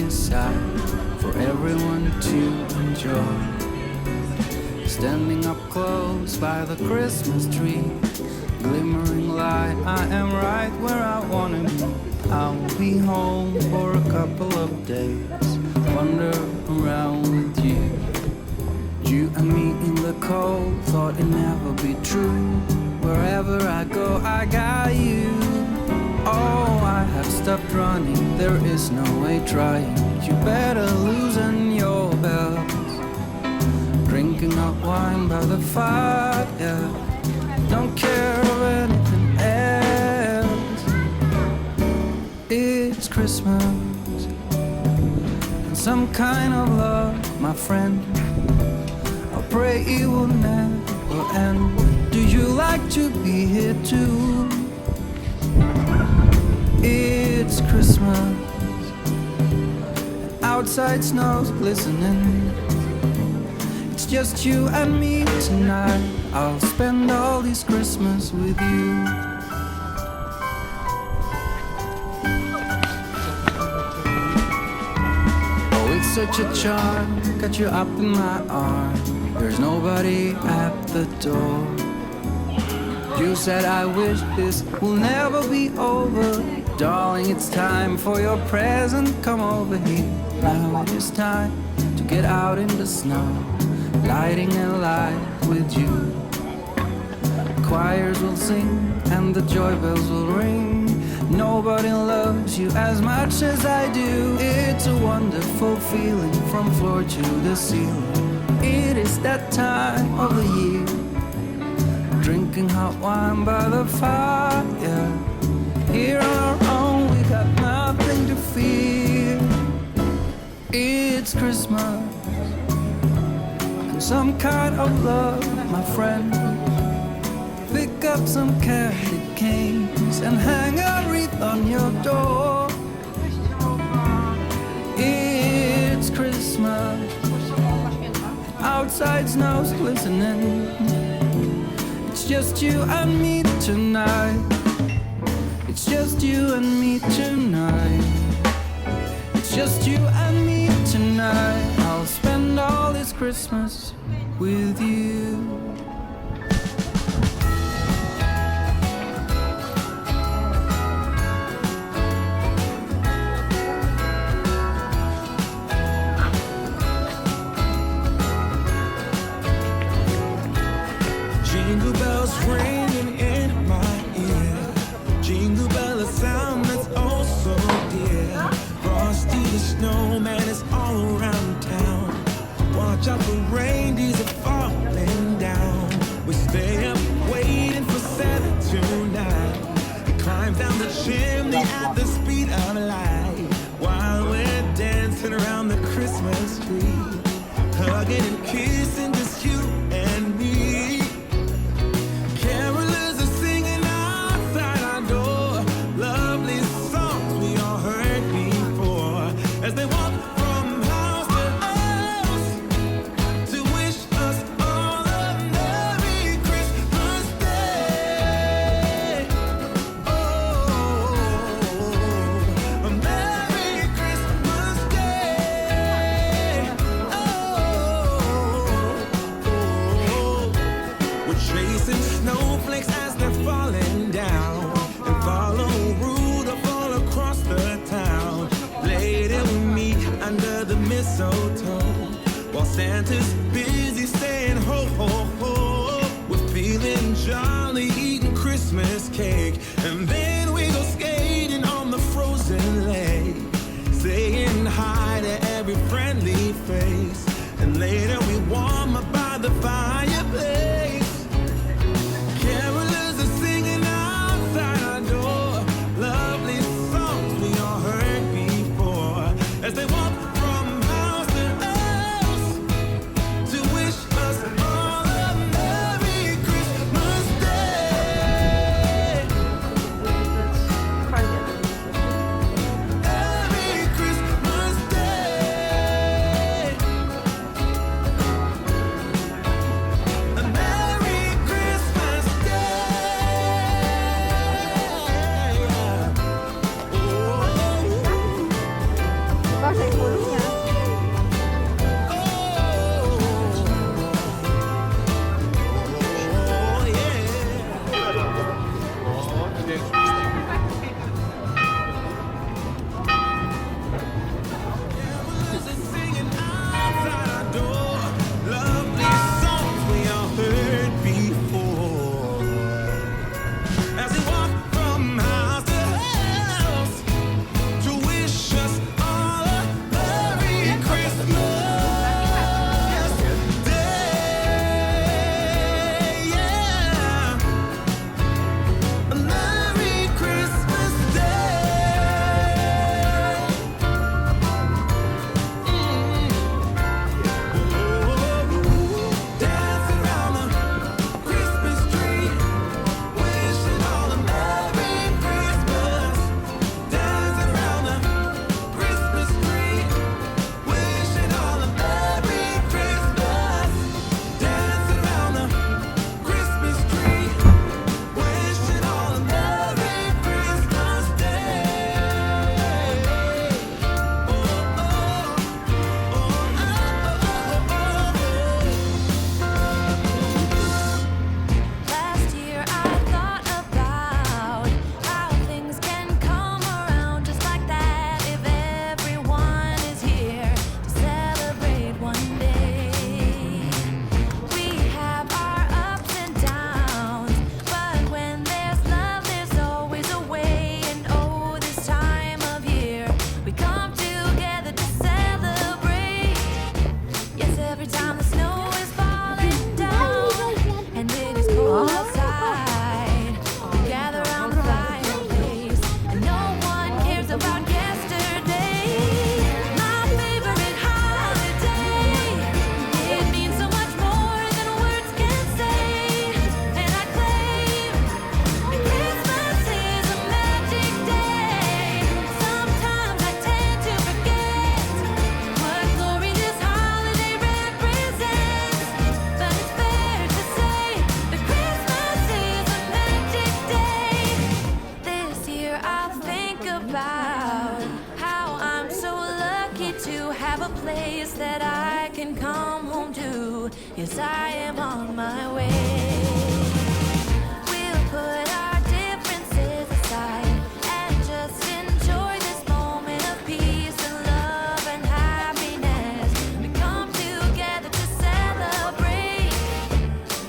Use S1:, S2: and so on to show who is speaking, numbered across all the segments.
S1: aside for everyone to enjoy. Standing up close by the Christmas tree, glimmering light, I am right where I wanna be. I'll be home for a couple of days, wander around with you. You and me in the cold, thought it'd never be true. Wherever I go, I got you. Oh, I have stopped running, there is no way trying. You better loosen your belt. Drinking hot wine by the fire, yeah. Don't care of anything else. It's Christmas and some kind of love, my friend. I pray it will never end. Do you like to be here too? It's Christmas, outside snow's glistening. It's just you and me tonight. I'll spend all this Christmas with you. Oh, it's such a charm, got you up in my arm. There's nobody at the door. You said I wish this will never be over. Darling, it's time for your present, come over here. Now it is time to get out in the snow, lighting a light with you. Choirs will sing and the joy bells will ring. Nobody loves you as much as I do. It's a wonderful feeling from floor to the ceiling. It is that time of the year, drinking hot wine by the fire, yeah. Here on our own, we got nothing to fear. It's Christmas and some kind of love, my friend. Pick up some candy canes and hang a wreath on your door. It's Christmas, outside snow's glistening. It's just you and me tonight. It's just you and me tonight. It's just you and me tonight. I'll spend all this Christmas with you.
S2: Jingle bells ringing in my ear. Jingle bell, a sound that's oh so dear. Frosty the snowman is all around town. Watch out for reindeers are falling down. We stay up waiting for Santa tonight. He climbs down the chimney at the speed of light, while we're dancing around the Christmas tree, hugging and kissing just you and me. Carolers are singing outside our door, lovely songs we all heard before, as they walk from house to house to wish us all a Merry Christmas Day. Oh, a Merry Christmas Day. Oh, we're chasing snowflakes as they're falling down, and follow Rudolph all across the town. Later we meet under the mistletoe, while Santa's busy saying ho ho ho. We're feeling jolly, eating Christmas cake, and then we go skating on the frozen lake, saying hi to every friendly face, and later we warm up by the fireplace. Carolers are singing outside our door, lovely songs we all heard before, as they walk from house to house to wish us all a Merry Christmas Day. Merry Christmas Day.
S3: thành phố luôn nha.
S4: Yes, I am on my way. We'll put our differences aside and just enjoy this moment of peace and love and happiness. We come together to celebrate.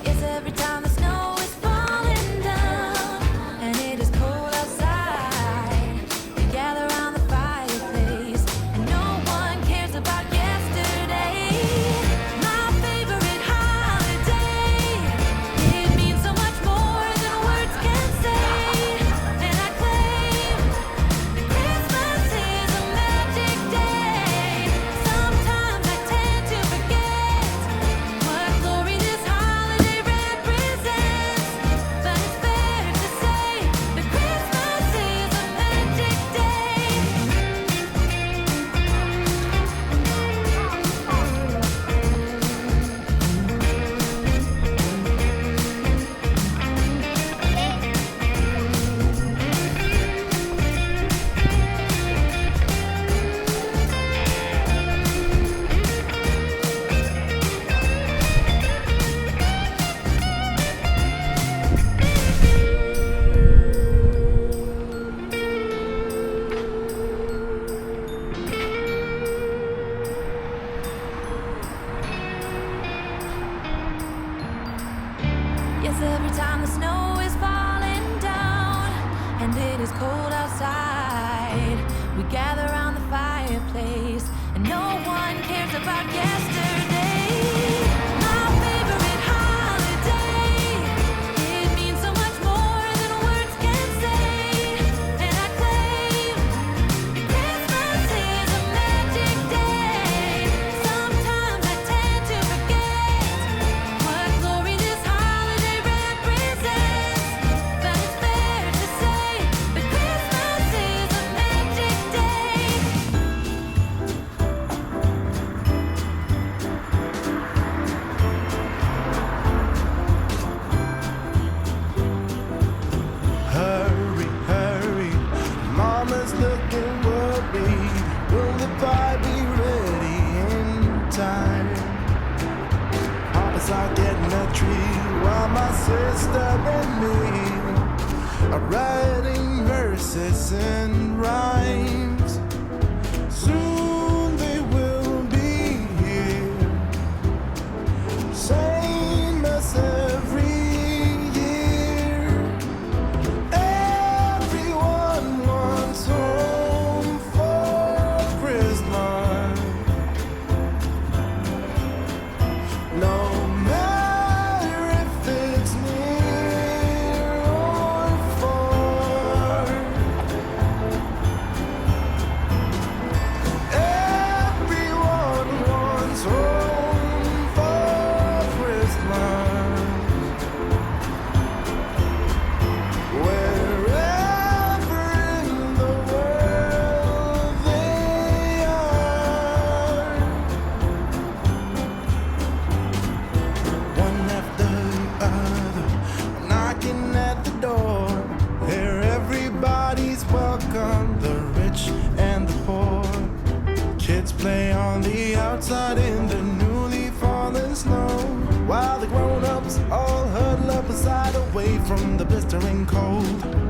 S4: Yes, every time the snow is falling down and it is cold outside, we gather around the fireplace and no one cares about yesterday. My favorite holiday, it means so much more than words can say. And I claim that Christmas is a magic day. Sometimes I tend to forget what glory this holiday represents, but it's fair to say that Christmas is a magic day. Yes, every time the snow is falling down and it is cold outside, we gather around the fireplace and no one cares about yesterday. My favorite holiday, it means so much more than words can say. And I claim that Christmas is a magic day. Sometimes I tend to forget what glory this holiday represents, but it's fair to say that Christmas is a magic day.
S3: and me are writing verses and rhymes. Soon they will be here, same as every year. Everyone wants home for Christmas. No matter if it's near or far, everyone wants home for Christmas. Wherever in the world they are, one after the other, knocking at the door. Here everybody's welcome, the rich and the poor. Kids play on the outside in the newly fallen snow, while the grown-ups all huddle up aside away from the blistering cold.